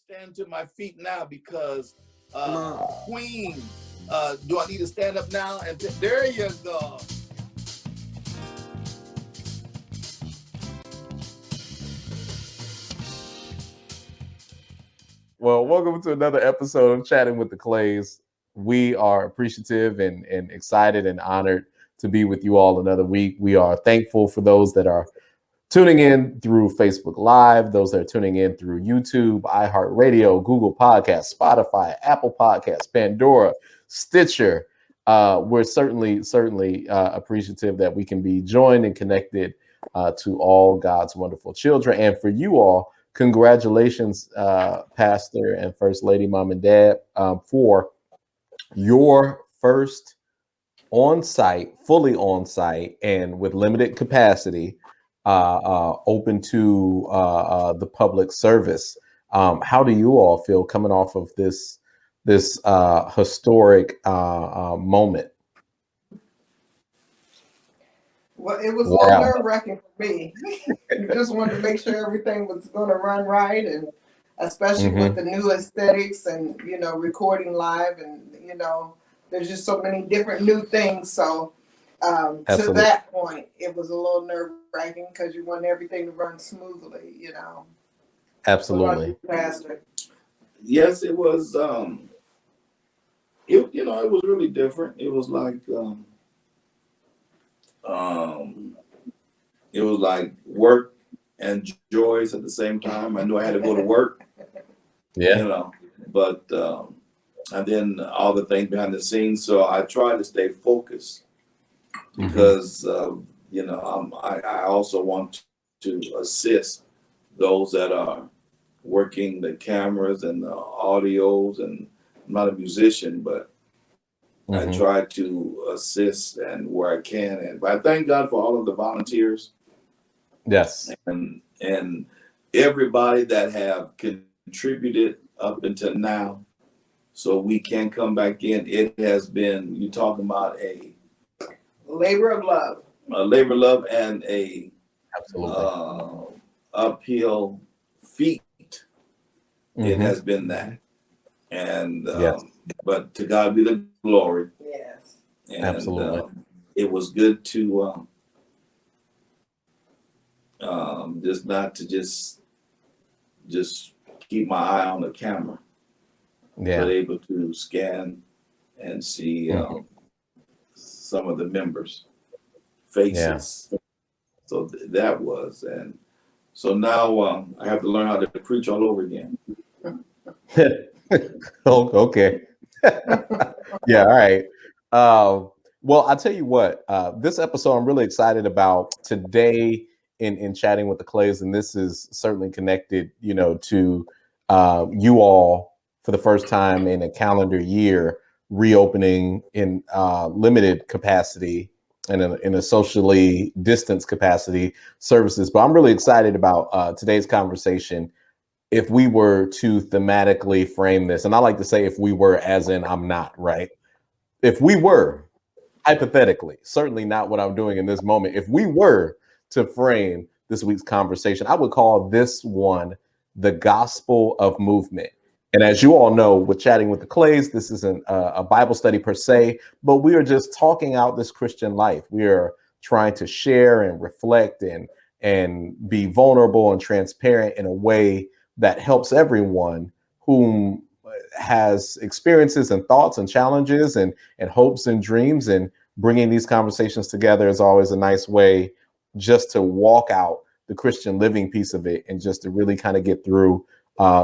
stand to my feet now because Queen, do I need to stand up now? And there you go. Well, welcome to another episode of Chatting with the Clays. We are appreciative and excited and honored to be with you all another week. We are thankful for those that are tuning in through Facebook Live, those that are tuning in through YouTube, iHeartRadio, Google Podcasts, Spotify, Apple Podcasts, Pandora, Stitcher. We're certainly appreciative that we can be joined and connected to all God's wonderful children. And for you all, congratulations, Pastor and First Lady, Mom and Dad, for your first on-site, fully on-site, and with limited capacity, open to the public service. How do you all feel coming off of this historic moment? Well, it was a little nerve-wracking for me. You just wanted to make sure everything was going to run right, and especially with the new aesthetics and, recording live, and, there's just so many different new things. So to that point, it was a little nerve-wracking because you want everything to run smoothly, Absolutely. Yes, it was. It was really different. It was like work and joys at the same time. I knew I had to go to work. Yeah. But and then all the things behind the scenes. So I tried to stay focused because I also want to assist those that are working the cameras and the audios, and I'm not a musician, but I try to assist and where I can. But I thank God for all of the volunteers. Yes. And everybody that have contributed up until now, so we can come back in. It has been, you're talking about a labor of love. A labor of love and a uphill feat. It has been that. And but to God be the glory. Yes. And absolutely. It was good to just not to just keep my eye on the camera. But able to scan and see some of the members' faces. Yeah. So that was, and so now I have to learn how to preach all over again. Oh, okay. Yeah, all right. Well, I'll tell you what, this episode I'm really excited about today in Chatting with the Clays, and this is certainly connected, to you all for the first time in a calendar year, reopening in limited capacity and in a socially distanced capacity services. But I'm really excited about today's conversation. If we were to thematically frame this, and I like to say if we were as in I'm not, right? If we were, hypothetically, certainly not what I'm doing in this moment, if we were to frame this week's conversation, I would call this one the gospel of movement. And as you all know, with Chatting with the Clays, this isn't a Bible study per se, but we are just talking out this Christian life. We are trying to share and reflect and be vulnerable and transparent in a way that helps everyone whom has experiences and thoughts and challenges and hopes and dreams. And bringing these conversations together is always a nice way just to walk out the Christian living piece of it and just to really kind of get through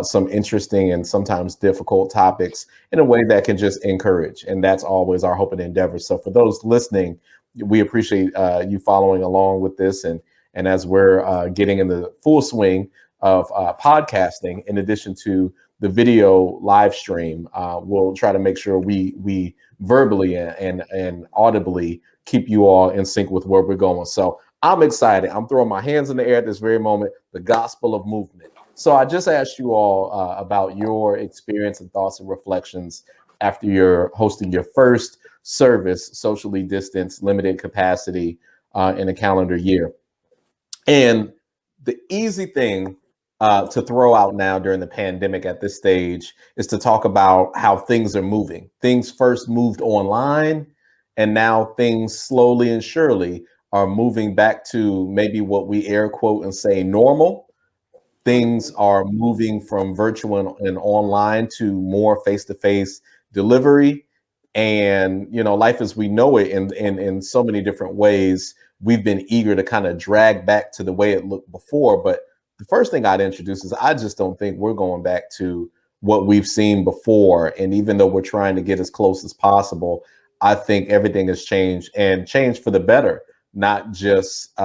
some interesting and sometimes difficult topics in a way that can just encourage. And that's always our hope and endeavor. So for those listening, we appreciate you following along with this. And as we're getting in the full swing of podcasting, in addition to the video live stream, we'll try to make sure we verbally and audibly keep you all in sync with where we're going. So I'm excited. I'm throwing my hands in the air at this very moment, the gospel of movement. So I just asked you all about your experience and thoughts and reflections after you're hosting your first service, socially distanced, limited capacity in a calendar year. And the easy thing to throw out now during the pandemic at this stage is to talk about how things are moving. Things first moved online, and now things slowly and surely are moving back to maybe what we air quote and say normal. Things are moving from virtual and online to more face-to-face delivery. And, you know, life as we know it in so many different ways, we've been eager to kind of drag back to the way it looked before. But the first thing I'd introduce is I just don't think we're going back to what we've seen before. And even though we're trying to get as close as possible, I think everything has changed, and changed for the better, not just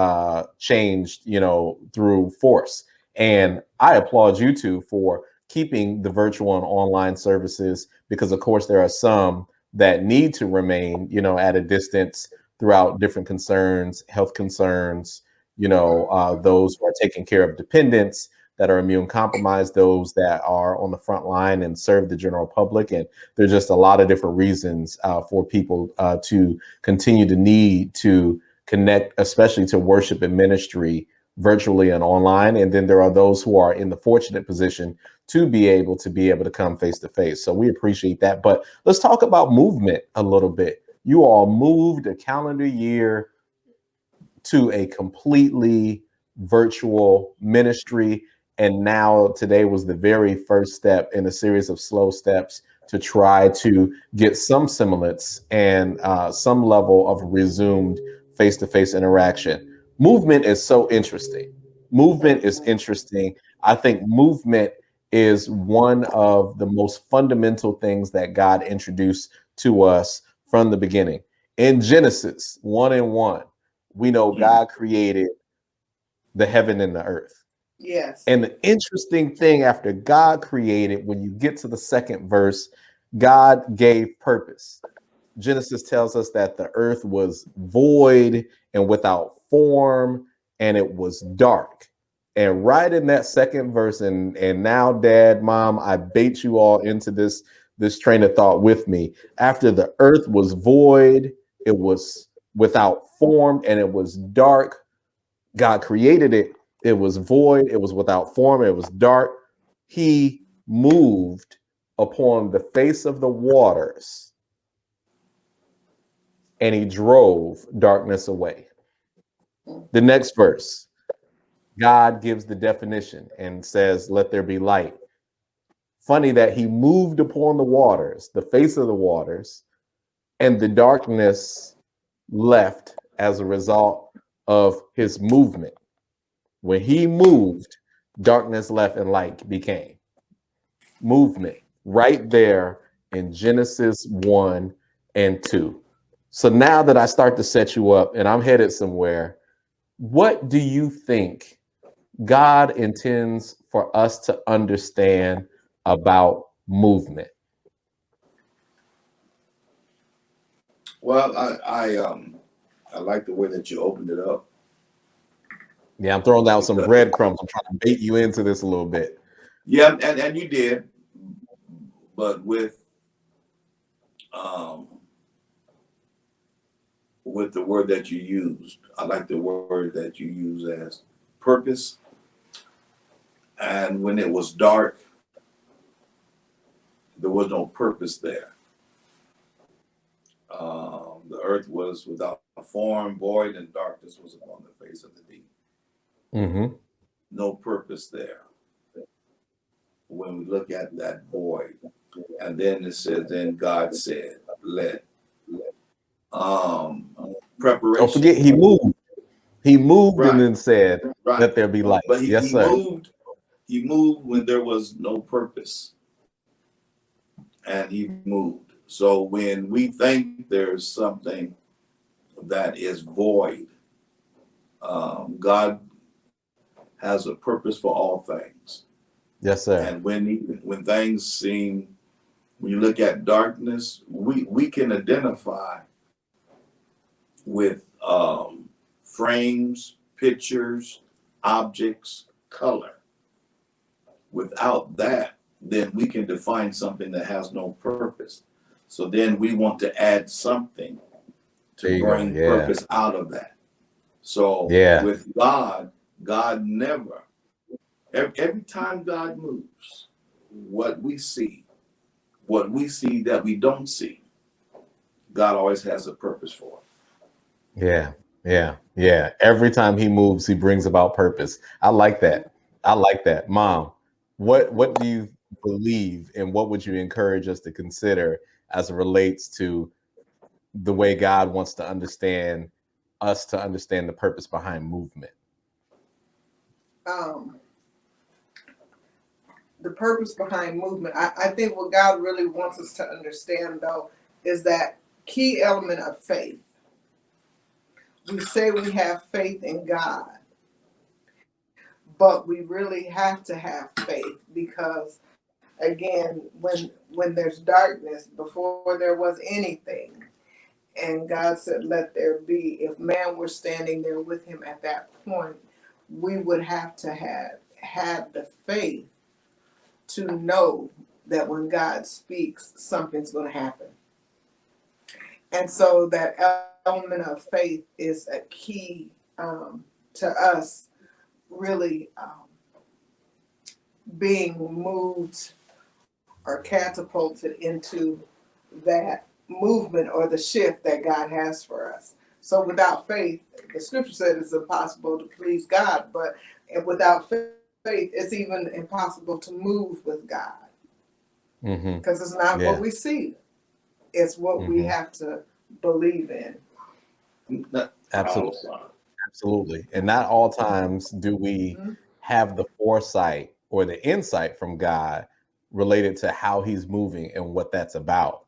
changed, you know, through force. And I applaud you two for keeping the virtual and online services, because of course there are some that need to remain, you know, at a distance throughout different concerns, health concerns, you know, those who are taking care of dependents that are immune compromised, those that are on the front line and serve the general public. And there's just a lot of different reasons for people to continue to need to connect, especially to worship and ministry virtually and online. And then there are those who are in the fortunate position to be able to come face to face. So we appreciate that. But let's talk about movement a little bit. You all moved a calendar year to a completely virtual ministry. And now today was the very first step in a series of slow steps to try to get some semblance and some level of resumed face-to-face interaction. Movement is so interesting. Movement is interesting. I think movement is one of the most fundamental things that God introduced to us from the beginning. In Genesis 1:1, we know God created the heaven and the earth. Yes. And the interesting thing, after God created, when you get to the second verse, God gave purpose. Genesis tells us that the earth was void and without form, and it was dark. And right in that second verse, and now, Dad, Mom, I bait you all into this train of thought with me. After the earth was void, it was without form, and it was dark. God created it. It was void. It was without form. It was dark. He moved upon the face of the waters, and he drove darkness away. The next verse, God gives the definition and says, "Let there be light." Funny that he moved upon the waters, the face of the waters, and the darkness left as a result of his movement. When he moved, darkness left and light became. Movement right there in Genesis 1 and 2. So now that I start to set you up and I'm headed somewhere, what do you think God intends for us to understand about movement? Well, I like the way that you opened it up. Yeah, I'm throwing down some breadcrumbs. I'm trying to bait you into this a little bit. Yeah, and you did, but with the word that you used, I like the word that you use as purpose. And when it was dark, there was no purpose there. The earth was without form, void, and darkness was upon the face of the deep. Mm-hmm. No purpose there. When we look at that void, and then it says, then God said, let. Preparation. Don't forget, he moved. He moved, right, and then said, right, let there be light. But yes, sir. He moved when there was no purpose. And he moved. So when we think there's something that is void, God has a purpose for all things. Yes, sir. And when things seem, when you look at darkness, we can identify with frames, pictures, objects, color. Without that, then we can define something that has no purpose. So then we want to add something to bring purpose out of that. So with God never Every time God moves, what we see that we don't see, God always has a purpose for it. Yeah. Every time he moves, he brings about purpose. I like that. Mom, what do you believe, and what would you encourage us to consider as it relates to the way God wants to understand us to understand the purpose behind movement? The purpose behind movement. I think what God really wants us to understand, though, is that key element of faith. We say we have faith in God, but we really have to have faith because, again, when there's darkness, before there was anything, and God said, "Let there be." If man were standing there with him at that point, we would have to have had the faith to know that when God speaks, something's going to happen. And so that element of faith is a key to us really being moved or catapulted into that movement or the shift that God has for us. So without faith, the scripture said it's impossible to please God, but without faith, it's even impossible to move with God. Because it's not what we see, it's what we have to believe in. Absolutely. And not all times do we have the foresight or the insight from God related to how he's moving and what that's about,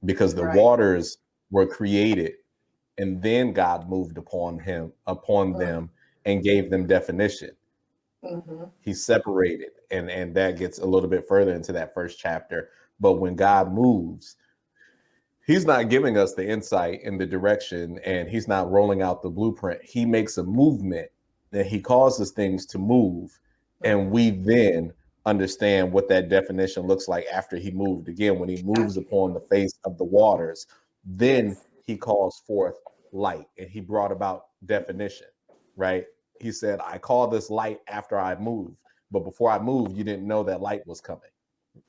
because the waters were created and then God moved upon them and gave them definition. He separated, and that gets a little bit further into that first chapter. But when God moves, he's not giving us the insight in the direction, and he's not rolling out the blueprint. He makes a movement, and he causes things to move, and we then understand what that definition looks like after he moved. Again, when he moves upon the face of the waters, then he calls forth light, and he brought about definition, right? He said, I call this light after I moved, but before I moved, you didn't know that light was coming.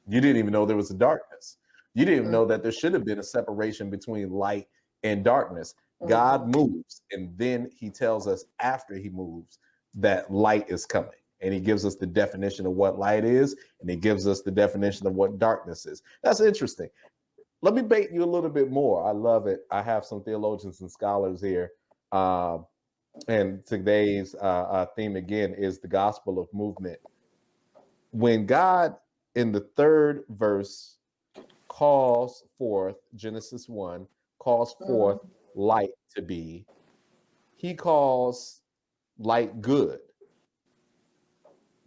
You didn't even know there was a darkness. You didn't even know that there should have been a separation between light and darkness. God moves, and then he tells us after he moves that light is coming. And he gives us the definition of what light is, and he gives us the definition of what darkness is. That's interesting. Let me bait you a little bit more. I love it. I have some theologians and scholars here. And today's theme, again, is the gospel of movement. When God, in the third verse, calls forth, Genesis 1, calls forth light to be, he calls light good.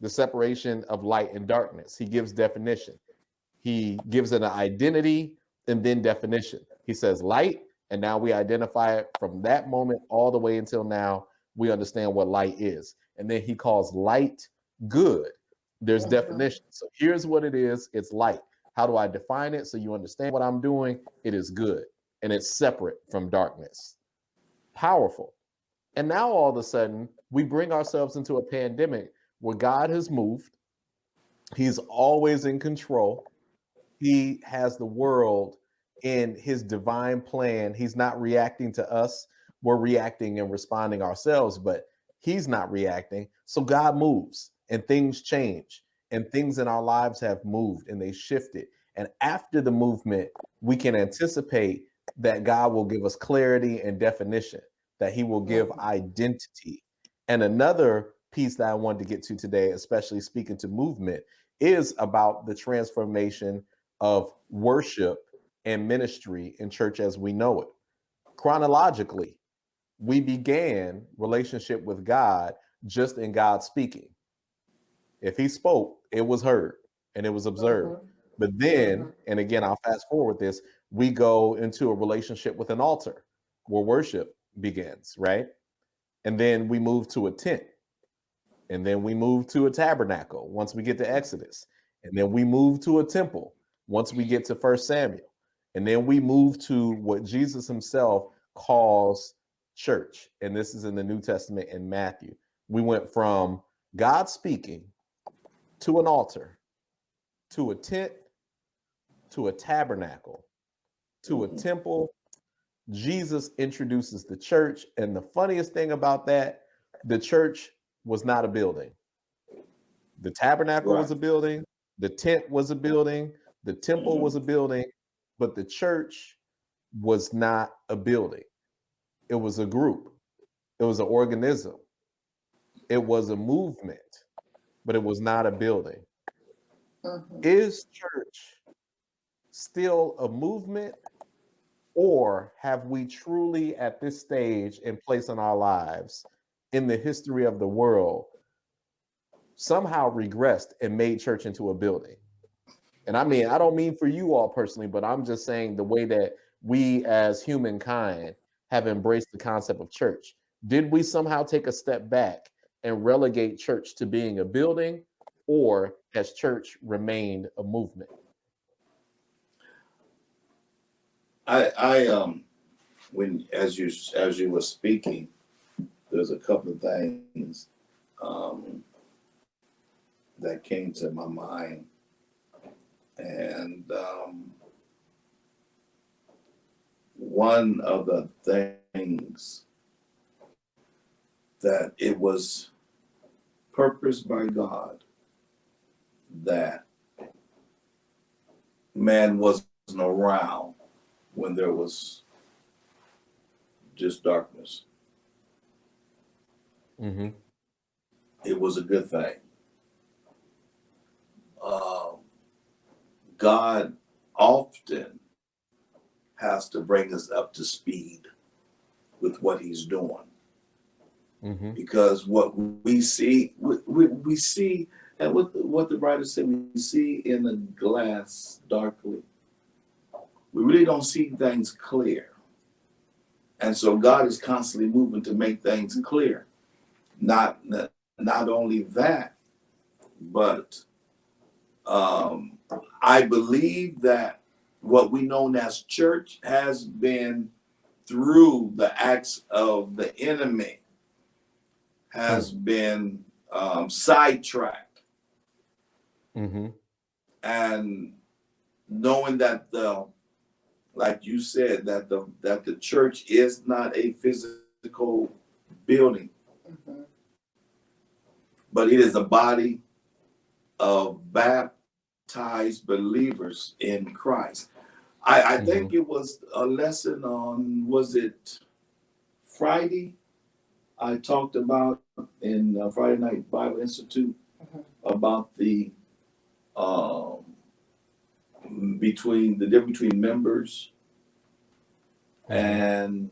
The separation of light and darkness. He gives definition. He gives it an identity and then definition. He says light, and now we identify it from that moment all the way until now. We understand what light is. And then he calls light good. There's definition. So here's what it is. It's light. How do I define it so you understand what I'm doing? It is good, and it's separate from darkness. Powerful. And now all of a sudden, we bring ourselves into a pandemic where God has moved. He's always in control. He has the world in his divine plan. He's not reacting to us. We're reacting and responding ourselves, but he's not reacting. So God moves and things change, and things in our lives have moved and they shifted. And after the movement, we can anticipate that God will give us clarity and definition, that he will give identity. And another piece that I wanted to get to today, especially speaking to movement, is about the transformation of worship and ministry in church as we know it. Chronologically, we began relationship with God just in God speaking. If he spoke, it was heard and it was observed. But then, and again, I'll fast forward this, we go into a relationship with an altar where worship begins, right? And then we move to a tent. And then we move to a tabernacle once we get to Exodus. And then we move to a temple once we get to 1 Samuel. And then we move to what Jesus himself calls church. And this is in the New Testament in Matthew. We went from God speaking to an altar, to a tent, to a tabernacle, to a temple. Jesus introduces the church. And the funniest thing about that, the church was not a building. The tabernacle was a building, the tent was a building, the temple was a building, but the church was not a building. It was a group. It was an organism. It was a movement, but it was not a building. Is church still a movement, or have we truly at this stage and place in our lives in the history of the world somehow regressed and made church into a building? And I mean, I don't mean for you all personally, but I'm just saying the way that we as humankind have embraced the concept of church. Did we somehow take a step back and relegate church to being a building, or has church remained a movement? When as you were speaking, there's a couple of things that came to my mind, and one of the things that it was purposed by God that man wasn't around when there was just darkness. It was a good thing. God often has to bring us up to speed with what he's doing. Because what we see, we see, and what the writer said, we see in the glass darkly. We really don't see things clear. And so God is constantly moving to make things clear. Not only that, but I believe that what we know as church has been, through the acts of the enemy, has been sidetracked. And knowing that like you said, that the church is not a physical building, but it is a body of baptized believers in Christ. I think it was a lesson on, was it Friday? I talked about in Friday Night Bible Institute about the difference between members and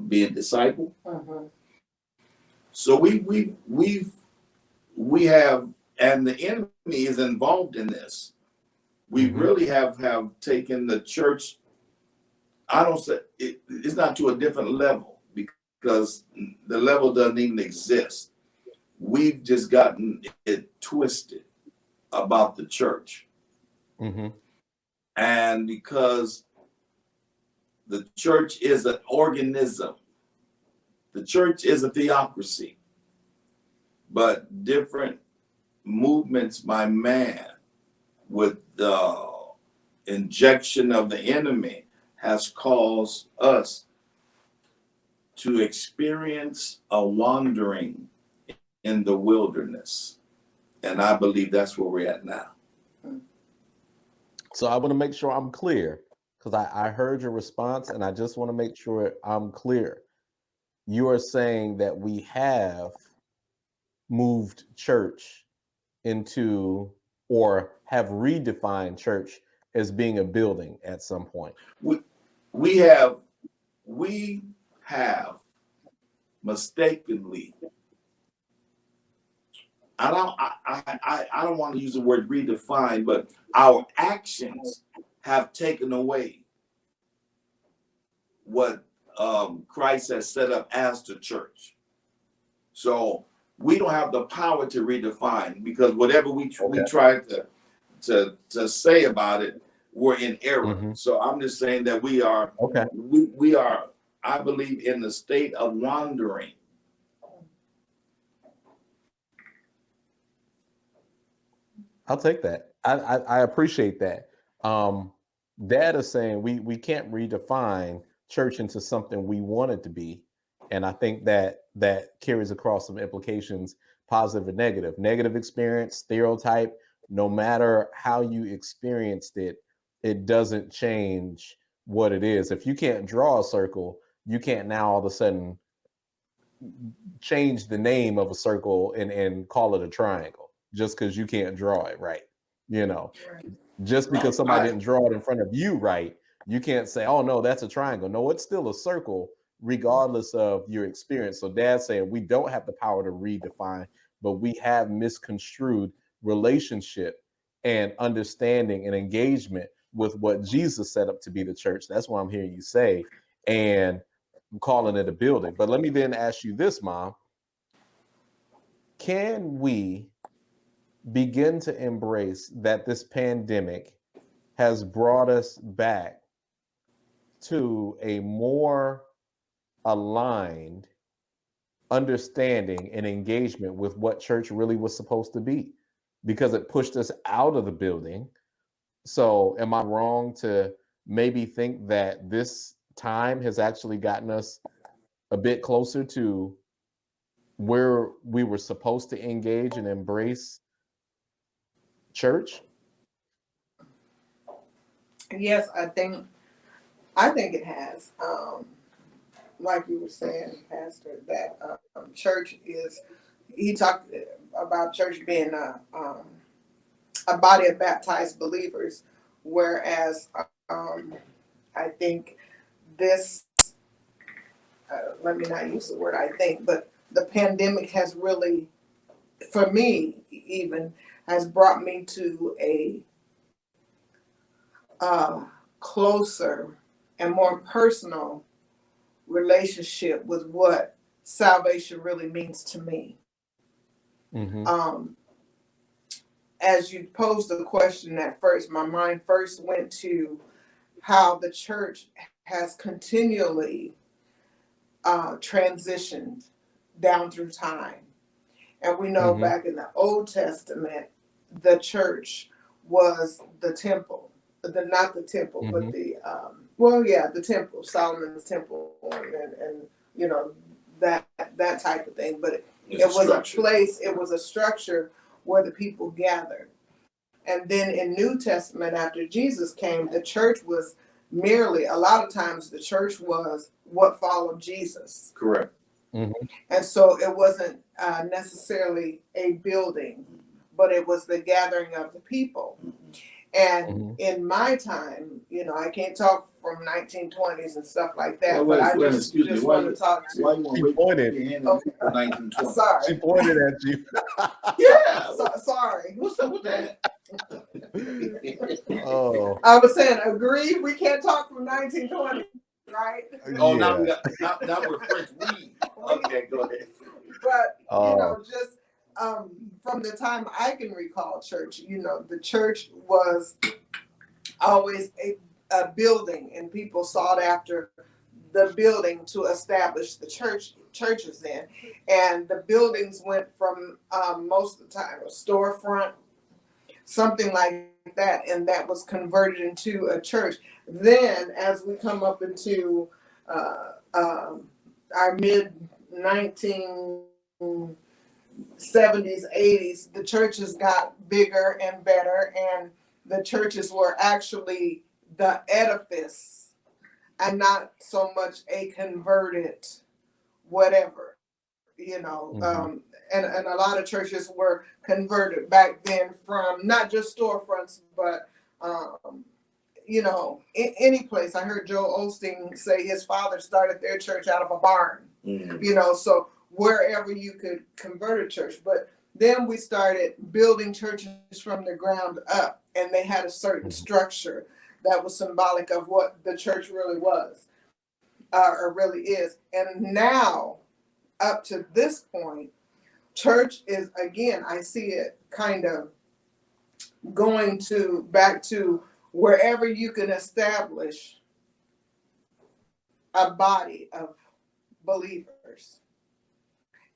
being disciple. So we have, and the enemy is involved in this. We really have taken the church, I don't say it's not to a different level, because the level doesn't even exist. We've just gotten it twisted about the church. And because the church is an organism, the church is a theocracy, but different movements by man with the injection of the enemy has caused us to experience a wandering in the wilderness. And I believe that's where we're at now. So I want to make sure I'm clear, because I heard your response, and I just want to make sure I'm clear. You are saying that we have moved church into, or have redefined church as being a building at some point. We have mistakenly, I don't want to use the word redefine, but our actions have taken away what Christ has set up as the church. So we don't have the power to redefine, because whatever we try to say about it, we're in error. So I'm just saying that we are we are, I believe, in the state of wandering. I'll take that. I appreciate that. Dad is saying we can't redefine church into something we want it to be, and I think that carries across some implications, positive and negative. Negative experience, stereotype. No matter how you experienced it, it doesn't change what it is. If you can't draw a circle, you can't now all of a sudden change the name of a circle and call it a triangle just because you can't draw it right. Right. Just because somebody didn't draw it in front of you right, you can't say, oh no, that's a triangle. No, it's still a circle regardless of your experience. So Dad's saying we don't have the power to redefine, but we have misconstrued relationship and understanding and engagement with what Jesus set up to be the church. That's what I'm hearing you say. And I'm calling it a building. But let me then ask you this, Mom. Can we begin to embrace that this pandemic has brought us back to a more aligned understanding and engagement with what church really was supposed to be? Because it pushed us out of the building. So am I wrong to maybe think that this time has actually gotten us a bit closer to where we were supposed to engage and embrace church? Yes, I think it has. Like you were saying, Pastor, that church is. He talked about church being a body of baptized believers, whereas I think this. Let me not use the word I think, but the pandemic has really, for me, even has brought me to a closer and more personal relationship with what salvation really means to me. Mm-hmm. As you posed the question at first, my mind first went to how the church has continually transitioned down through time. And we know Mm-hmm. back in the Old Testament, the church was the temple. Not the temple, Mm-hmm. but the temple, Solomon's temple, and that type of thing. But it was a place, it was a structure where the people gathered. And then in New Testament, after Jesus came, the church was merely, a lot of times the church was what followed Jesus. Correct. Mm-hmm. And so it wasn't necessarily a building, but it was the gathering of the people. And in my time, I can't talk from 1920s and stuff like that, but I just want to talk to. Why you want to pointed. your hand in the 1920s? Sorry. She pointed at you. Yeah. Sorry. What's up with that? Oh. I was saying, agreed, we can't talk from 1920, right? Oh, Yeah. now we're French weed. Okay, go ahead. But, just from the time I can recall church, the church was always a building, and people sought after the building to establish the churches in. And the buildings went from most of the time a storefront, something like that, and that was converted into a church. Then as we come up into our mid 1970s, 80s, the churches got bigger and better, and the churches were actually the edifice and not so much a converted whatever, Mm-hmm. And a lot of churches were converted back then from not just storefronts, but any place. I heard Joel Osteen say his father started their church out of a barn. Mm-hmm. So wherever you could convert a church. But then we started building churches from the ground up, and they had a certain structure that was symbolic of what the church really was, or really is. And now, up to this point, church is, again, I see it kind of going back to wherever you can establish a body of believers.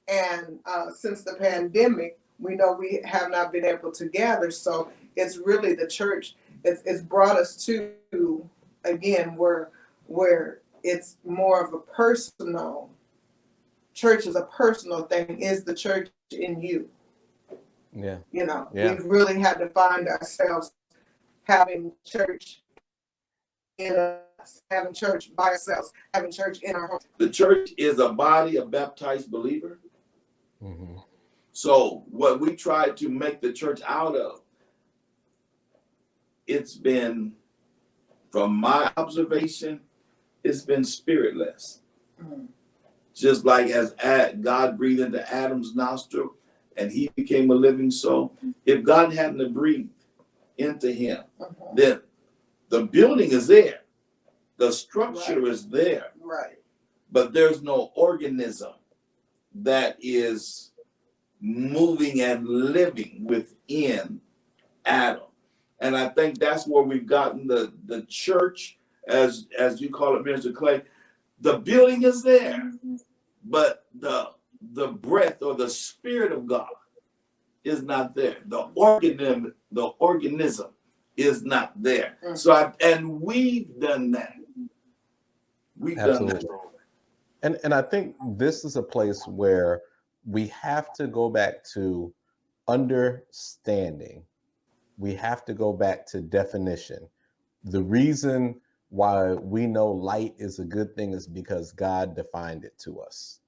And since the pandemic, we know we have not been able to gather. So it's really the church. It's brought us to, again, where it's more of a personal, church is a personal thing. Is the church in you? Yeah. You know, Yeah. we've really had to find ourselves having church in us, having church by ourselves, having church in our home. The church is a body of baptized believers. Mm-hmm. So what we try to make the church out of, it's been, from my observation, it's been spiritless. Mm-hmm. Just like as God breathed into Adam's nostril and he became a living soul. If God hadn't breathed into him, then the building is there. The structure is there. Right. But there's no organism that is moving and living within Adam. And I think that's where we've gotten the church, as you call it, Mr. Clay. The building is there, but the breath or the spirit of God is not there. The organism is not there. So and we've done that. We've Absolutely. done that. And I think this is a place where we have to go back to understanding. We have to go back to definition. The reason why we know light is a good thing is because God defined it to us.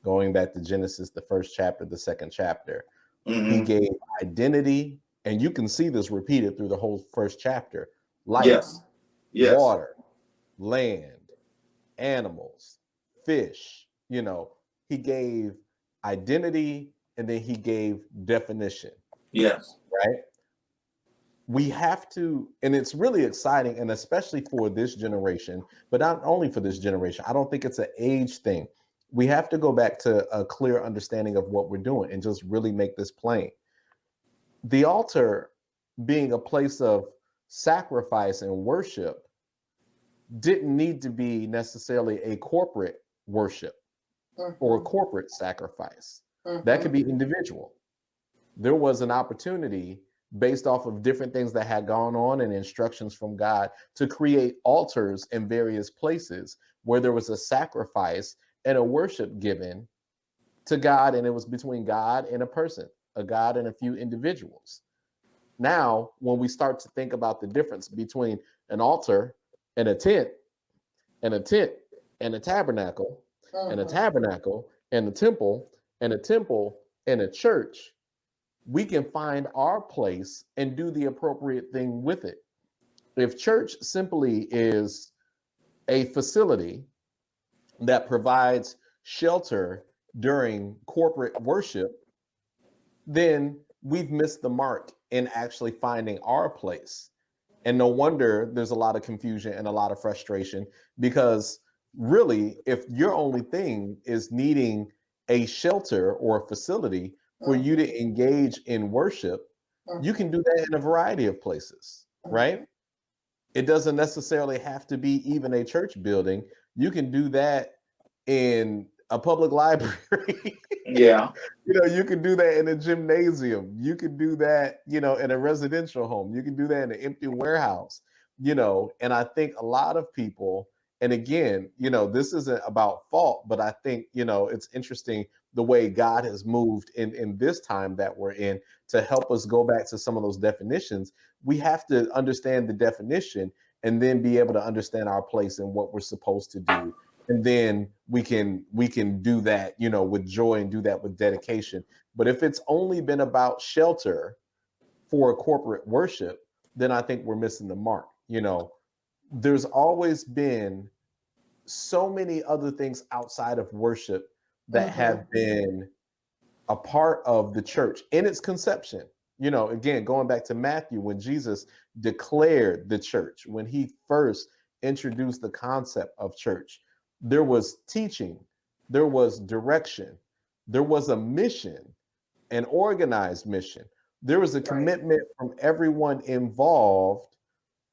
Going back to Genesis, the first chapter, the second chapter, he gave identity, and you can see this repeated through the whole first chapter. Light, yes. Water, land, animals, fish. You know, he gave identity and then he gave definition. Yes. Right? We have to, and it's really exciting, and especially for this generation, but not only for this generation. I don't think it's an age thing. We have to go back to a clear understanding of what we're doing and just really make this plain. The altar being a place of sacrifice and worship didn't need to be necessarily a corporate worship or a corporate sacrifice. That could be individual. There was an opportunity based off of different things that had gone on and instructions from God to create altars in various places where there was a sacrifice and a worship given to God, and it was between God and a person, a God and a few individuals. Now, when we start to think about the difference between an altar and a tent and a tent and a tabernacle and a tabernacle and a temple and a temple and a church, we can find our place and do the appropriate thing with it. If church simply is a facility that provides shelter during corporate worship, then we've missed the mark in actually finding our place. And no wonder there's a lot of confusion and a lot of frustration, because really, if your only thing is needing a shelter or a facility for you to engage in worship, you can do that in a variety of places, right? It doesn't necessarily have to be even a church building. You can do that in a public library. Yeah. You know, you can do that in a gymnasium. You can do that, you know, in a residential home. You can do that in an empty warehouse, you know. And I think a lot of people, and again, you know, this isn't about fault, but I think, you know, it's interesting the way God has moved in this time that we're in to help us go back to some of those definitions. We have to understand the definition and then be able to understand our place and what we're supposed to do. And then we can do that, you know, with joy and do that with dedication. But if it's only been about shelter for a corporate worship, then I think we're missing the mark. You know, there's always been so many other things outside of worship that have been a part of the church in its conception. You know, again, going back to Matthew, when Jesus declared the church, when he first introduced the concept of church, there was teaching, there was direction, there was a mission, an organized mission. There was a commitment from everyone involved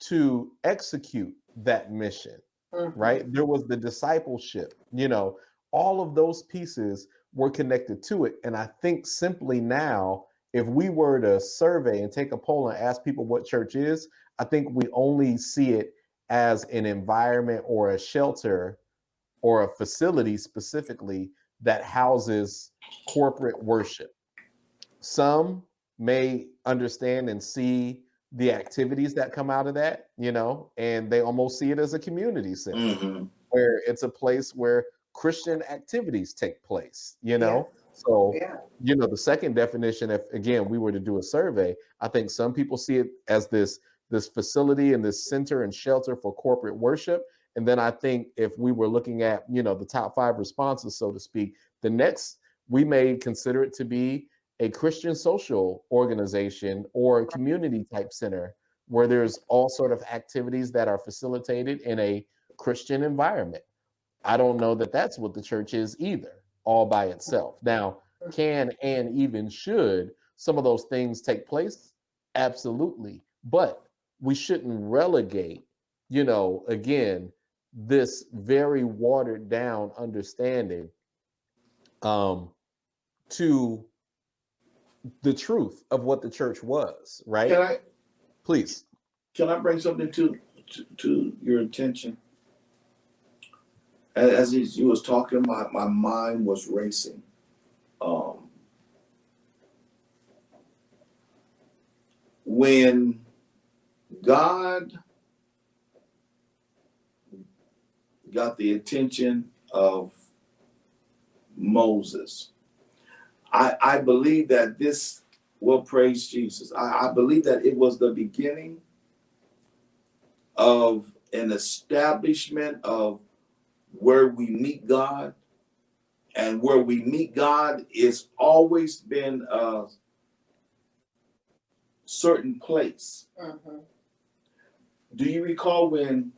to execute that mission, right? There was the discipleship, you know, all of those pieces were connected to it. And I think simply now if we were to survey and take a poll and ask people what church is, I think we only see it as an environment or a shelter or a facility specifically that houses corporate worship. Some may understand and see the activities that come out of that, and they almost see it as a community center where it's a place where Christian activities take place, So, the second definition, if again we were to do a survey, I think some people see it as this facility and this center and shelter for corporate worship. And then I think if we were looking at, the top 5 responses, so to speak, the next we may consider it to be a Christian social organization or a community type center where there's all sort of activities that are facilitated in a Christian environment. I don't know that that's what the church is either, all by itself. Now, can and even should some of those things take place? Absolutely. But we shouldn't relegate, again, this very watered down understanding to the truth of what the church was, right? Please. Can I bring something to your attention? As you was talking, my mind was racing. When God got the attention of Moses, I believe that this will praise Jesus. I believe that it was the beginning of an establishment of where we meet God, and where we meet God is always been a certain place. Do you recall when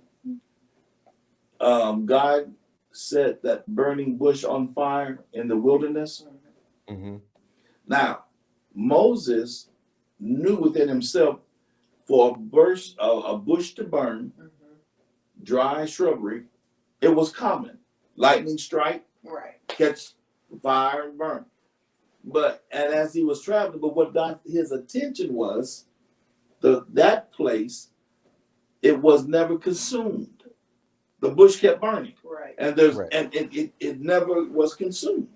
God set that burning bush on fire in the wilderness? Now, Moses knew within himself for a bush to burn, dry shrubbery, it was common. Lightning strike, catch fire and burn. And as he was traveling, but what got his attention was that place, it was never consumed. The bush kept burning. And and it never was consumed.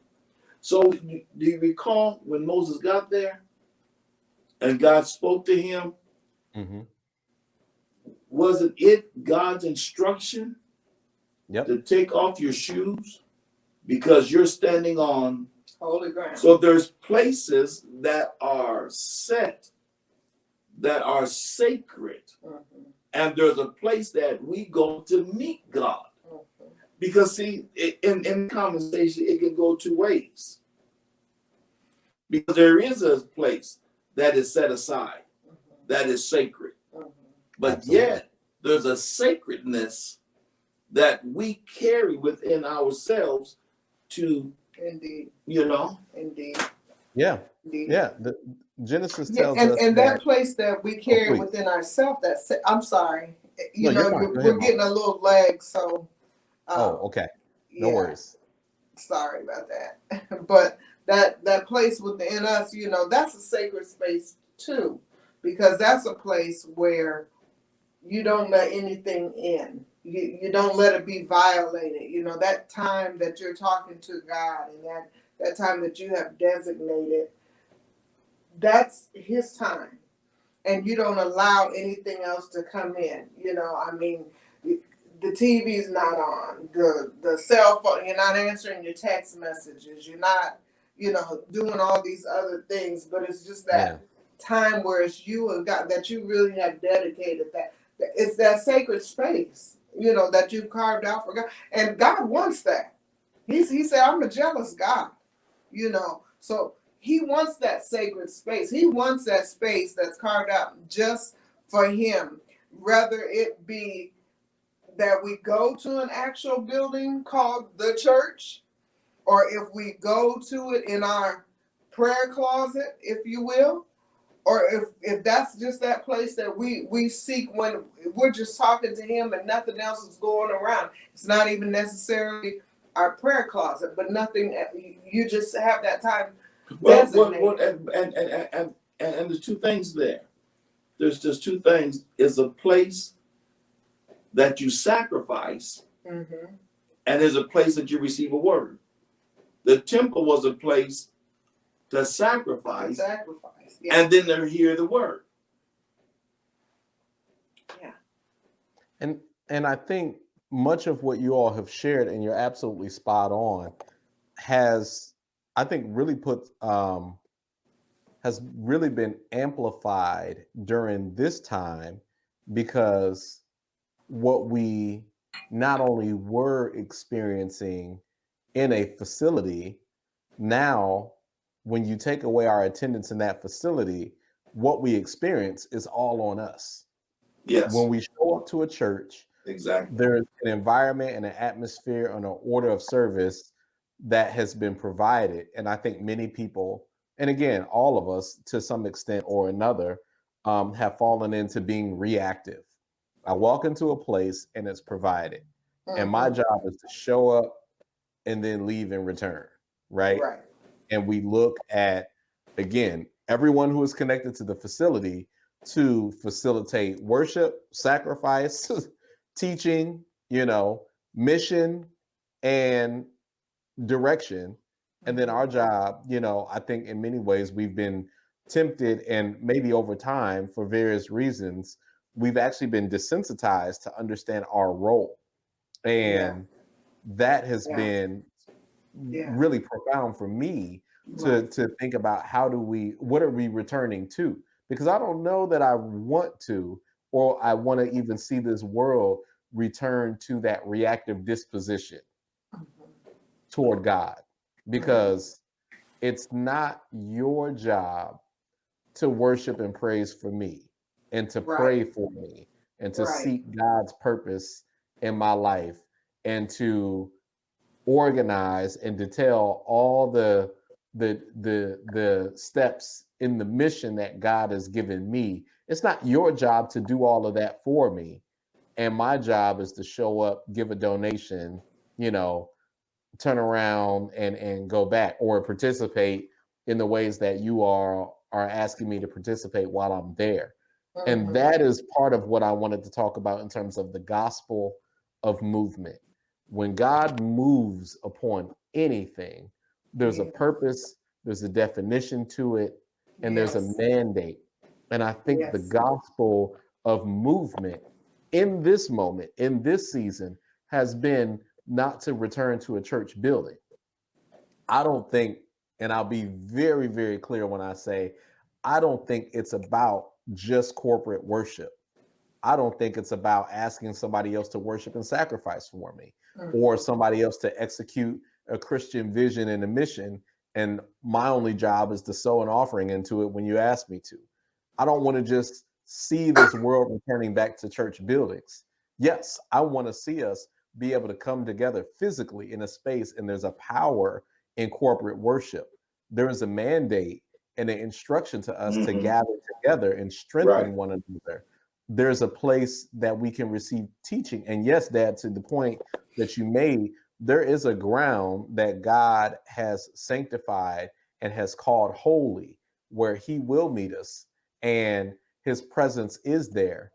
So do you recall when Moses got there and God spoke to him? Wasn't it God's instruction to take off your shoes because you're standing on holy ground? So there's places that are set, that are sacred. And there's a place that we go to meet God. Because see, in conversation, it can go 2 ways. Because there is a place that is set aside, that is sacred. But Absolutely. Yet, there's a sacredness that we carry within ourselves to, Indeed. Indeed. Yeah. Indeed. Yeah. The Genesis tells us and that place that we carry please. within ourselves, I'm sorry, No, you're fine. Go we're ahead, getting Mom. a little lag, so okay. No worries. Sorry about that. But that place within us, that's a sacred space too, because that's a place where you don't let anything in. You don't let it be violated. That time that you're talking to God, and that time that you have designated, that's his time. And you don't allow anything else to come in. The TV's not on, the cell phone, you're not answering your text messages, you're not, doing all these other things, but it's just that time where it's you and God that you really have dedicated that. It's that sacred space, that you've carved out for God. And God wants that. He said, I'm a jealous God, so he wants that sacred space. He wants that space that's carved out just for him, whether it be that we go to an actual building called the church, or if we go to it in our prayer closet, if you will, or if that's just that place that we seek when we're just talking to him and nothing else is going around. It's not even necessarily our prayer closet, but nothing, you just have that time designated. And there's two things there. There's just two things. Is a place that you sacrifice, Mm-hmm. and there's a place that you receive a word. The temple was a place to sacrifice, Yeah. and then to hear the word. Yeah. And I think much of what you all have shared, and you're absolutely spot on, has, I think, really has really been amplified during this time, because what we not only were experiencing in a facility, now when you take away our attendance in that facility, what we experience is all on us. Yes, When we show up to a church, exactly. there's an environment and an atmosphere and an order of service that has been provided. And I think many people, and again, all of us to some extent or another, have fallen into being reactive. I walk into a place and it's provided. And my Mm-hmm. job is to show up and then leave and return, right? Right. And we look at, again, everyone who is connected to the facility to facilitate worship, sacrifice, teaching, mission and direction. And then our job, I think in many ways we've been tempted, and maybe over time for various reasons, we've actually been desensitized to understand our role. And that has been really profound for me to think about what are we returning to? Because I don't know that I want to, or I want to even see this world return to that reactive disposition toward God, because it's not your job to worship and praise for me and to pray for me and to seek God's purpose in my life and to organize and detail all the steps in the mission that God has given me. It's not your job to do all of that for me. And my job is to show up, give a donation, turn around and go back, or participate in the ways that you are asking me to participate while I'm there. And that is part of what I wanted to talk about in terms of the gospel of movement. When God moves upon anything, there's a purpose, there's a definition to it, and there's a mandate. And I think the gospel of movement in this moment, in this season, has been not to return to a church building. I don't think, and I'll be very, very clear when I say, I don't think it's about just corporate worship. I don't think it's about asking somebody else to worship and sacrifice for me, or somebody else to execute a Christian vision and a mission. And my only job is to sow an offering into it when you ask me to. I don't want to just see this world returning back to church buildings. Yes, I want to see us be able to come together physically in a space, and there's a power in corporate worship. There is a mandate and an instruction to us to gather together and strengthen one another. There's a place that we can receive teaching. And yes, Dad, to the point that you made, there is a ground that God has sanctified and has called holy, where he will meet us and his presence is there.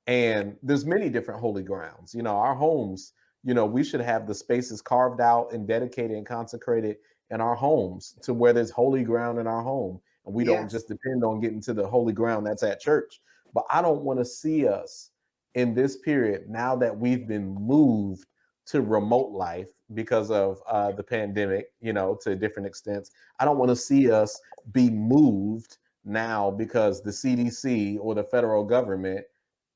And there's many different holy grounds. Our homes, we should have the spaces carved out and dedicated and consecrated in our homes to where there's holy ground in our home. And we don't just depend on getting to the holy ground that's at church. But I don't want to see us in this period, now that we've been moved to remote life because of the pandemic, to different extents. I don't want to see us be moved now because the CDC or the federal government,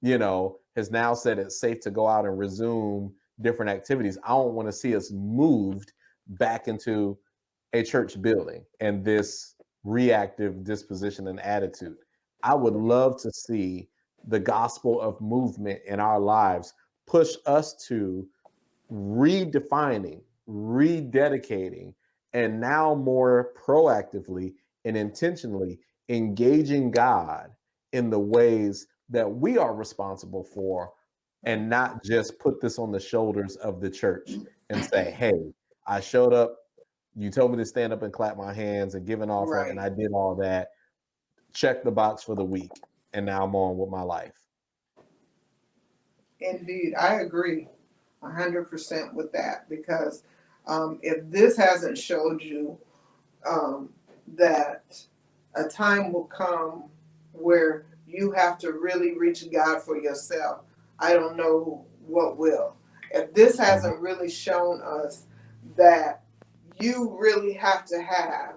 has now said it's safe to go out and resume different activities. I don't want to see us moved back into a church building and this reactive disposition and attitude. I would love to see the gospel of movement in our lives push us to redefining, rededicating, and now more proactively and intentionally engaging God in the ways that we are responsible for, and not just put this on the shoulders of the church and say, hey, I showed up You told me to stand up and clap my hands and give an offering, and I did all that. Check the box for the week, and now I'm on with my life. Indeed, I agree 100% with that, because if this hasn't showed you that a time will come where you have to really reach God for yourself, I don't know what will. If this hasn't really shown us that you really have to have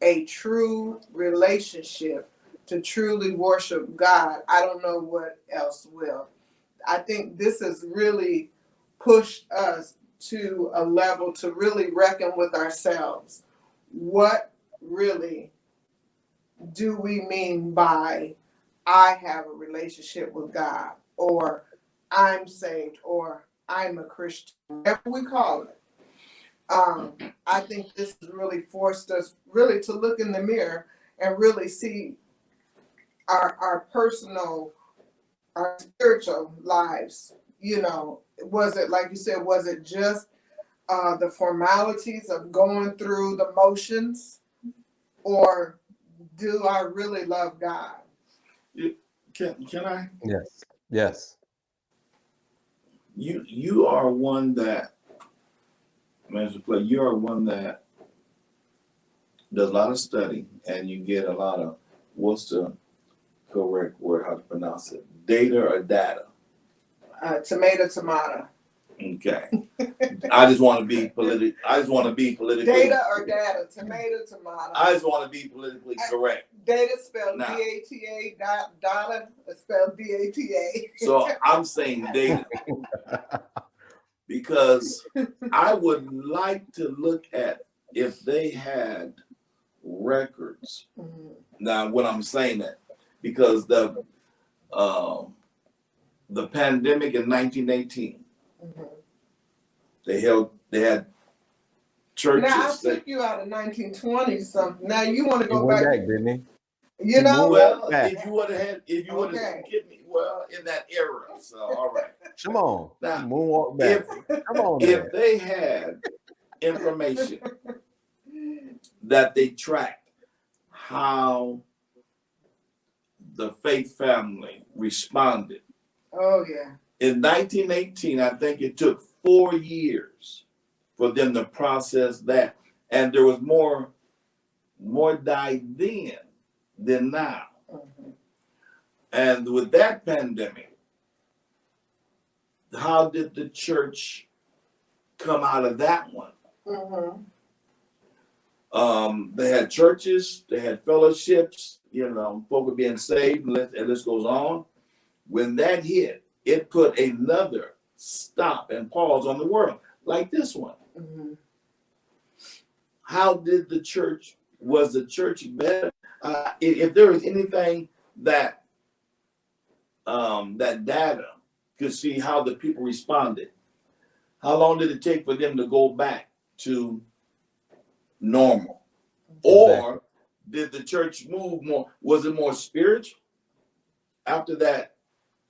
a true relationship to truly worship God, I don't know what else will. I think this has really pushed us to a level to really reckon with ourselves. What really do we mean by I have a relationship with God, or I'm saved, or I'm a Christian, whatever we call it? I think this has really forced us really to look in the mirror and really see our personal, our spiritual lives. You know, was it, like you said, was it just the formalities of going through the motions, or do I really love God? Can I? Yes. You are one that, Mr. Play, you are one that does a lot of study, and you get a lot of, what's the correct word, how to pronounce it? Data or data? Tomato. Okay. I just want to be politically. Data or data? Tomato. I just want to be politically correct. Data spelled D-A-T-A. Data spelled D-A-T-A. So I'm saying data because I would like to look at if they had records. Mm-hmm. Now, when I'm saying that, because the pandemic in 1918. Mm-hmm. They had churches. Now I took you out of 1920 something. Now you want to go back, didn't he? You know, well, if you would have given me, well, in that era. So all right. Come on. Now, moonwalk back. Come on. If they had information that they tracked how the faith family responded. Oh yeah. In 1918, I think it took 4 years for them to process that. And there was more died then than now. Mm-hmm. And with that pandemic, how did the church come out of that one? Mm-hmm. They had churches, they had fellowships, folk were being saved, and this goes on. When that hit, it put another stop and pause on the world, like this one. Mm-hmm. How did was the church better? If there was anything that that data could see how the people responded, how long did it take for them to go back to normal? Exactly. Or did the church move more? Was it more spiritual after that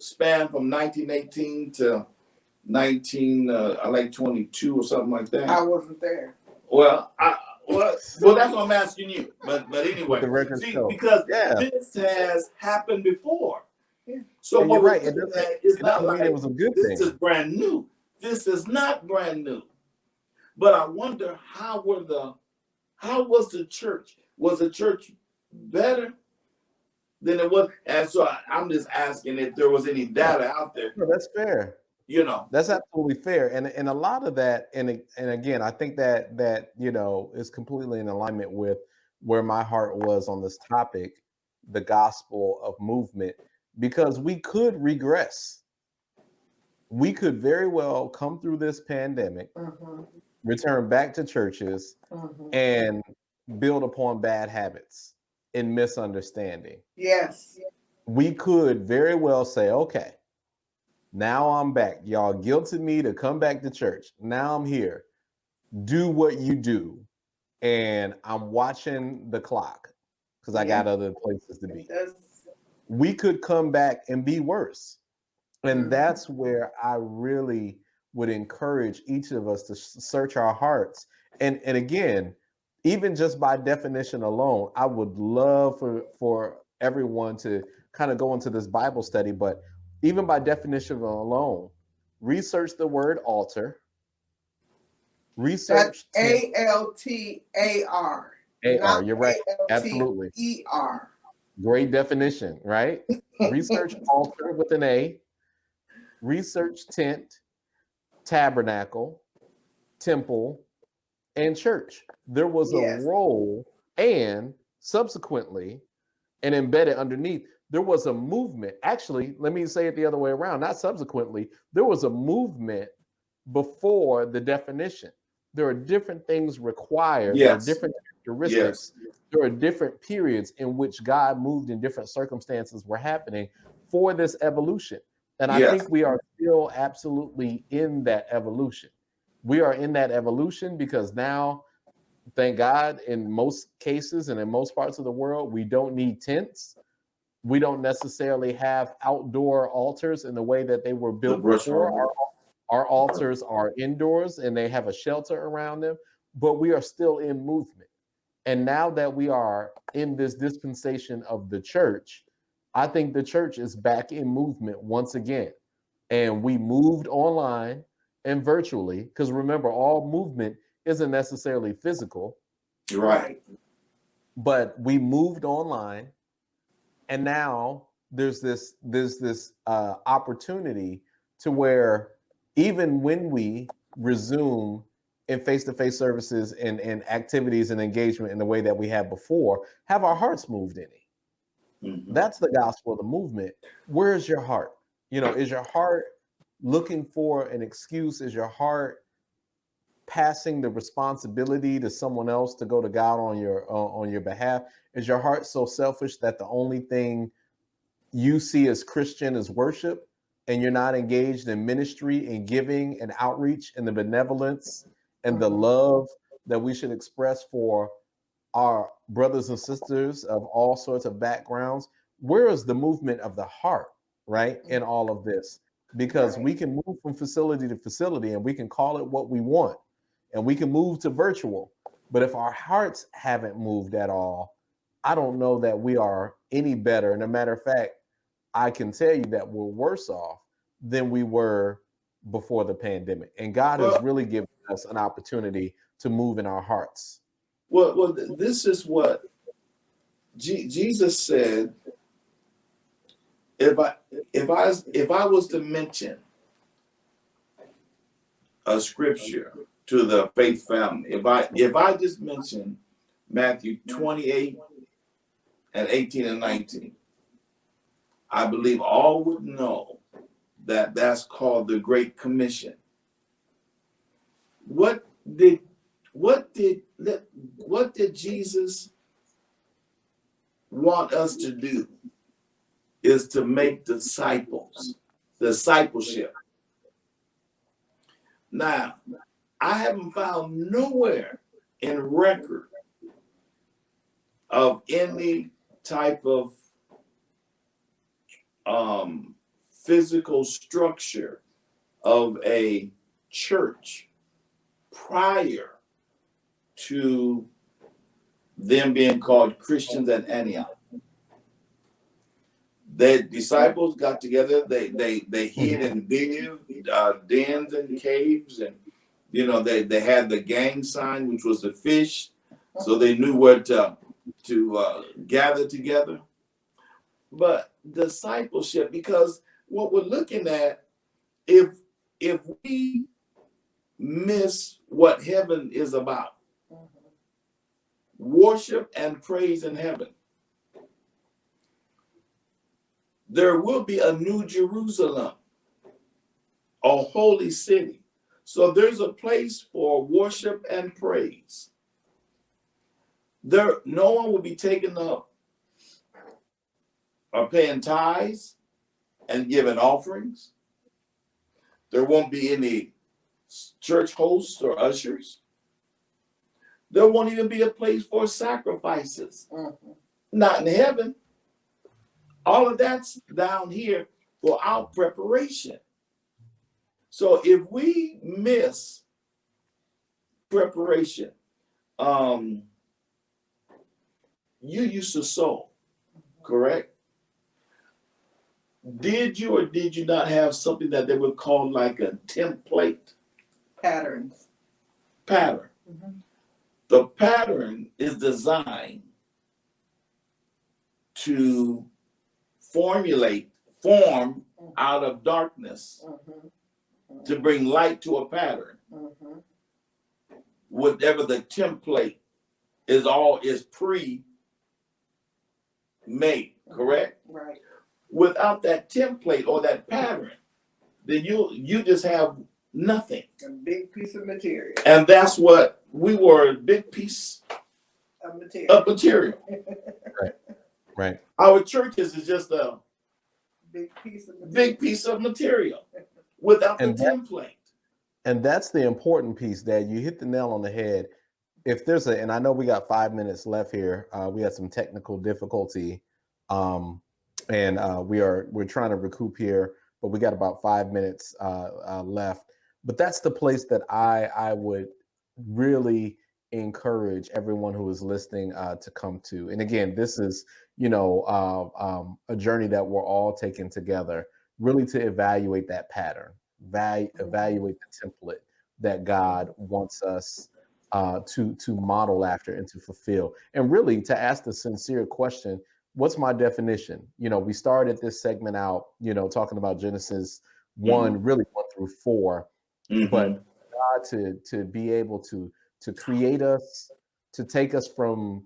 span from 1918 to 22 or something like that? I wasn't there. Well, that's what I'm asking you. But anyway, because this has happened before. Yeah. So what right. It's not like it was a good this is brand new. This is not brand new. But I wonder how was the church? Was the church better than it was? And so I'm just asking if there was any data out there. No, that's fair. That's absolutely fair. And a lot of that, and again, I think that is completely in alignment with where my heart was on this topic, the gospel of movement, because we could regress. We could very well come through this pandemic, mm-hmm. return back to churches, mm-hmm. and build upon bad habits and misunderstanding. Yes. We could very well say, okay, now I'm back. Y'all guilted me to come back to church. Now I'm here. Do what you do. And I'm watching the clock because I got other places to be. We could come back and be worse. And mm-hmm. that's where I really would encourage each of us to search our hearts And again, even just by definition alone, I would love for everyone to kind of go into this Bible study, but even by definition alone, research the word altar, research that's ALTAR. AR. You're right. Absolutely. ER. Great definition, right? Research altar with an A, research tent, tabernacle, temple, and church. There was a role, and subsequently, and embedded underneath, there was a movement. Actually, let me say it the other way around, not subsequently. There was a movement before the definition. There are different things required. There are different characteristics. There are different periods in which God moved and different circumstances were happening for this evolution. And I think we are still absolutely in that evolution. We are in that evolution because now, thank God, in most cases and in most parts of the world, we don't need tents. We don't necessarily have outdoor altars in the way that they were built before. Our altars are indoors and they have a shelter around them, but we are still in movement. And now that we are in this dispensation of the church, I think the church is back in movement once again. And we moved online and virtually, because remember, all movement isn't necessarily physical. Right. But we moved online, and now there's this opportunity to where even when we resume in face-to-face services and activities and engagement in the way that we had before, have our hearts moved in it. Mm-hmm. That's the gospel of the movement. Where is your heart? Is your heart looking for an excuse? Is your heart passing the responsibility to someone else to go to God on your behalf? Is your heart so selfish that the only thing you see as Christian is worship, and you're not engaged in ministry and giving and outreach and the benevolence and the love that we should express for our brothers and sisters of all sorts of backgrounds? Where is the movement of the heart, right, in all of this? Because we can move from facility to facility and we can call it what we want, and we can move to virtual. But if our hearts haven't moved at all, I don't know that we are any better. And a matter of fact, I can tell you that we're worse off than we were before the pandemic. And God has really given us an opportunity to move in our hearts. Well, this is what Jesus said. If I was to mention a scripture to the faith family, if I just mention Matthew 28 and 18 and 19, I believe all would know that that's called the Great Commission. What did Jesus want us to do? Is to make disciples, discipleship. Now, I haven't found nowhere in record of any type of physical structure of a church prior to them being called Christians at Antioch. The disciples got together. They hid in dens and caves, and they had the gang sign, which was the fish, so they knew where to gather together. But discipleship, because what we're looking at, if we miss what heaven is about, worship and praise in heaven, there will be a new Jerusalem, a holy city. So there's a place for worship and praise. No one will be taking up or paying tithes and giving offerings. There won't be any church hosts or ushers. There won't even be a place for sacrifices. Not in heaven. All of that's down here for our preparation. So if we miss preparation. You used to sew, correct? Did you or did you not have something that they would call like a template Patterns. pattern? The pattern is designed to form out of darkness to bring light to a pattern. Whatever the template is pre-made, correct? Right. Without that template or that pattern, then you just have nothing. A big piece of material. And that's what we were, a big piece of material. Right. Our churches is just a big piece of material. Big piece of material without the template. And that's the important piece, Dad. You hit the nail on the head. If there's and I know we got 5 minutes left here. We had some technical difficulty, and we're trying to recoup here, but we got about 5 minutes left. But that's the place that I would really encourage everyone who is listening to come to. And again, this is a journey that we're all taking together, really to evaluate that pattern, evaluate the template that God wants us to model after and to fulfill, and really to ask the sincere question: what's my definition? We started this segment out, talking about Genesis 1, really 1 through 4, but God to be able to create us, to take us from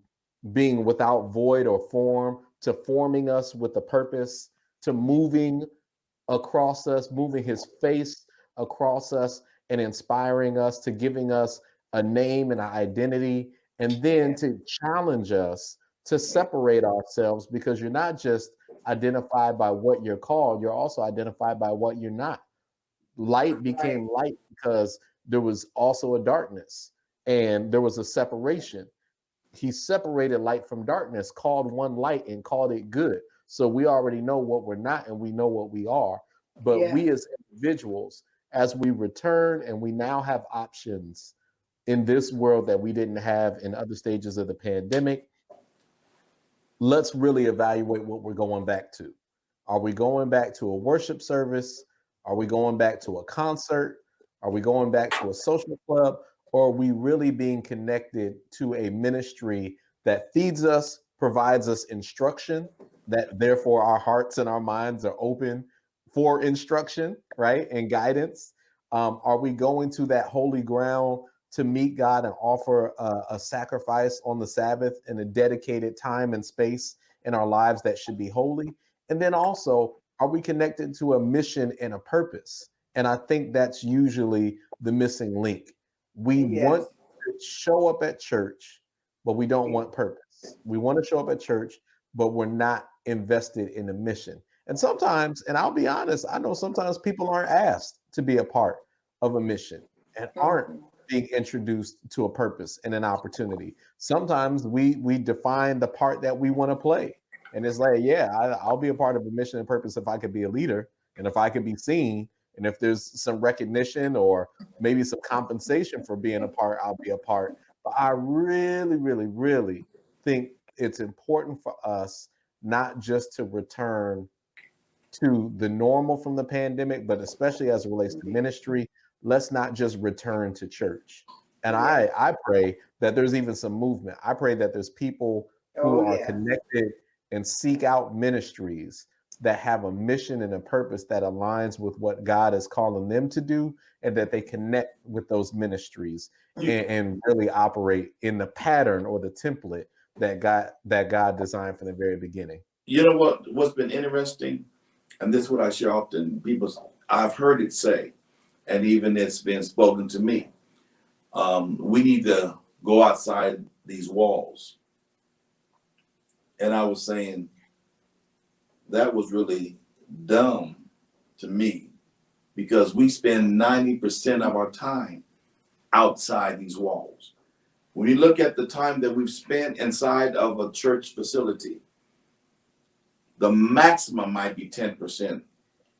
being without void or form, to forming us with a purpose, to moving across us, moving his face across us and inspiring us, to giving us a name and an identity, and then to challenge us to separate ourselves, because you're not just identified by what you're called, you're also identified by what you're not. Light became light because there was also a darkness and there was a separation. He separated light from darkness, called one light and called it good. So we already know what we're not and we know what we are. But we as individuals, as we return and we now have options in this world that we didn't have in other stages of the pandemic, let's really evaluate what we're going back to. Are we going back to a worship service? Are we going back to a concert? Are we going back to a social club? Or are we really being connected to a ministry that feeds us, provides us instruction, that therefore our hearts and our minds are open for instruction, right, and guidance? Are we going to that holy ground to meet God and offer a sacrifice on the Sabbath in a dedicated time and space in our lives that should be holy? And then also, are we connected to a mission and a purpose? And I think that's usually the missing link. We want to show up at church, but we don't want purpose. We want to show up at church, but we're not invested in the mission. And sometimes, and I'll be honest, I know sometimes people aren't asked to be a part of a mission and aren't being introduced to a purpose and an opportunity. Sometimes we define the part that we want to play. And it's like, I'll be a part of a mission and purpose if I could be a leader and if I could be seen. And if there's some recognition or maybe some compensation for being a part, I'll be a part. But I really, really, really think it's important for us not just to return to the normal from the pandemic, but especially as it relates to ministry, let's not just return to church. And I pray that there's even some movement. I pray that there's people who are connected and seek out ministries that have a mission and a purpose that aligns with what God is calling them to do, and that they connect with those ministries and really operate in the pattern or the template that God designed from the very beginning. You know what's been interesting, and this is what I share often. I've heard it say, and even it's been spoken to me. We need to go outside these walls. And I was saying, that was really dumb to me, because we spend 90% of our time outside these walls. When you look at the time that we've spent inside of a church facility, the maximum might be 10%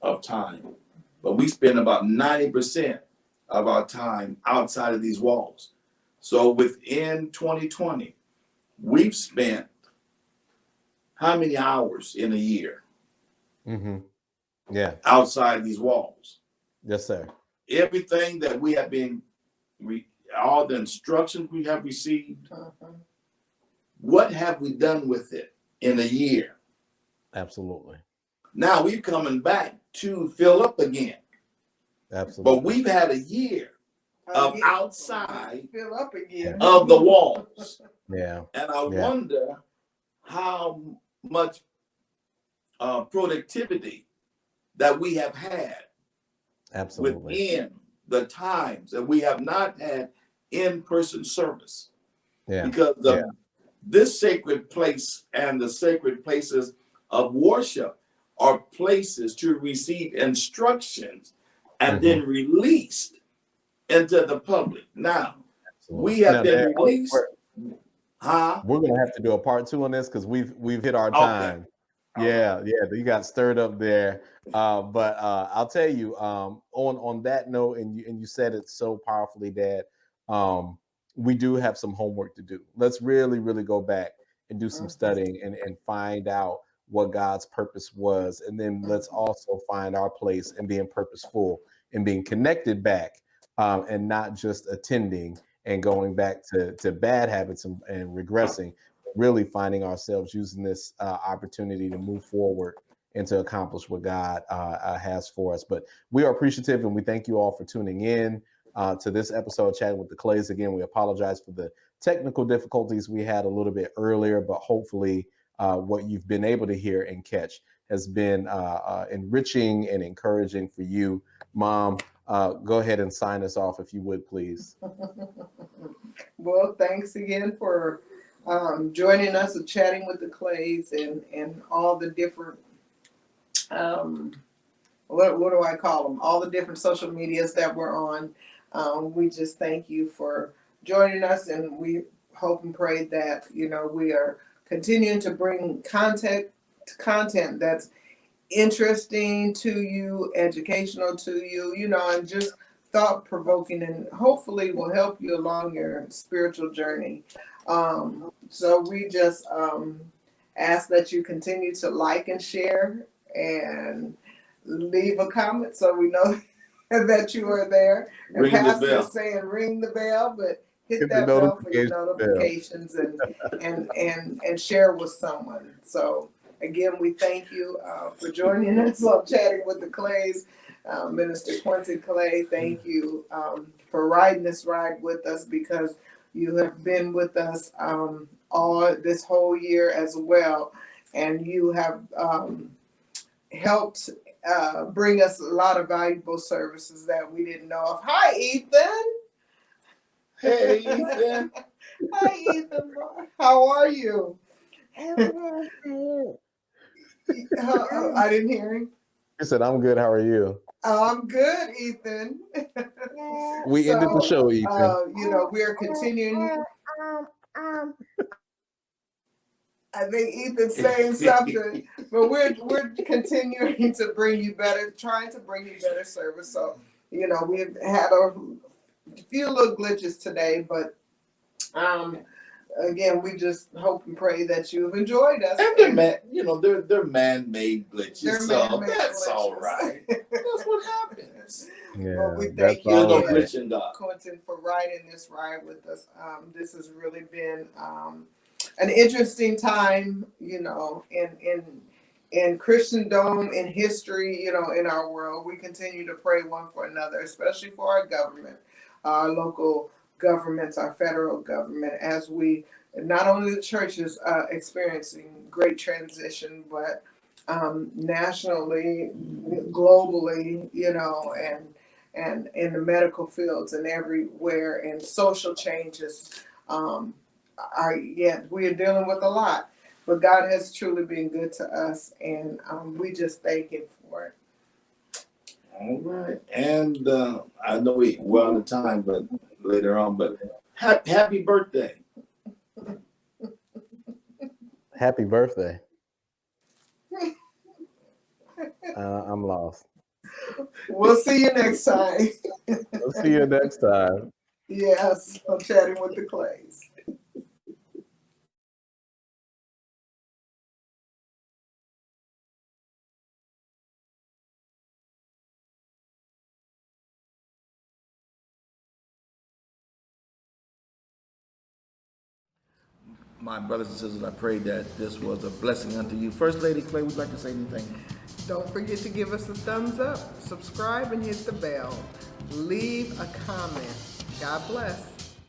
of time, but we spend about 90% of our time outside of these walls. So within 2020, we've spent how many hours in a year outside these walls? Yes, sir. Everything that we have been, all the instructions we have received, what have we done with it in a year? Absolutely. Now we're coming back to fill up again. Absolutely. But we've had a year of outside fill up again of the walls. Yeah. And I wonder how much productivity that we have had within the times that we have not had in-person service. Because this sacred place and the sacred places of worship are places to receive instructions and then released into the public. Now, we have been released. We're gonna have to do a part 2 on this because we've hit our time. Yeah, you got stirred up there. But I'll tell you, on that note, and you said it so powerfully, Dad. We do have some homework to do. Let's really, really go back and do some studying and find out what God's purpose was, and then let's also find our place in being purposeful and being connected back, and not just attending and going back to bad habits and regressing, really finding ourselves using this opportunity to move forward and to accomplish what God has for us. But we are appreciative, and we thank you all for tuning in to this episode of Chatting with the Clays. Again, we apologize for the technical difficulties we had a little bit earlier, but hopefully what you've been able to hear and catch has been enriching and encouraging for you. Mom, go ahead and sign us off if you would, please. Well, thanks again for joining us and Chatting with the Clays and all the different, what do I call them? All the different social medias that we're on. We just thank you for joining us, and we hope and pray that, we are continuing to bring content that's interesting to you, educational to you, and just thought-provoking, and hopefully will help you along your spiritual journey. So we just ask that you continue to like and share and leave a comment so we know that you are there. And Pastor is saying ring the bell, but hit that bell for your notifications and share with someone. So again, we thank you for joining us on Chatting with the Clays. Minister Quentin Clay, thank you for riding this ride with us, because you have been with us all this whole year as well, and you have helped bring us a lot of valuable services that we didn't know of. Hi, Ethan. Hey, Ethan. Hi, Ethan. How are you? I didn't hear him. He said, "I'm good. How are you?" I'm good, Ethan. We ended the show, Ethan. We're continuing. I think Ethan's saying something, but we're continuing to trying to bring you better service. So, we've had a few little glitches today, but again, we just hope and pray that you've enjoyed us. And they're man-made glitches, so that's all right. That's what happens. Yeah, well, we thank you, Quentin, for riding this ride with us. This has really been an interesting time, in Christendom, in history, in our world. We continue to pray one for another, especially for our government, our local governments, our federal government, as we, not only the church is experiencing great transition, but nationally, globally, and in the medical fields and everywhere, and social changes. We are dealing with a lot, but God has truly been good to us, and we just thank Him for it. All right, and I know we're out of time, but later on, but happy birthday. Happy birthday. I'm lost. We'll see you next time. We'll see you next time. Yes, I'm chatting with the Clays. My brothers and sisters, I pray that this was a blessing unto you. First Lady Clay, would you like to say anything? Don't forget to give us a thumbs up, subscribe, and hit the bell. Leave a comment. God bless.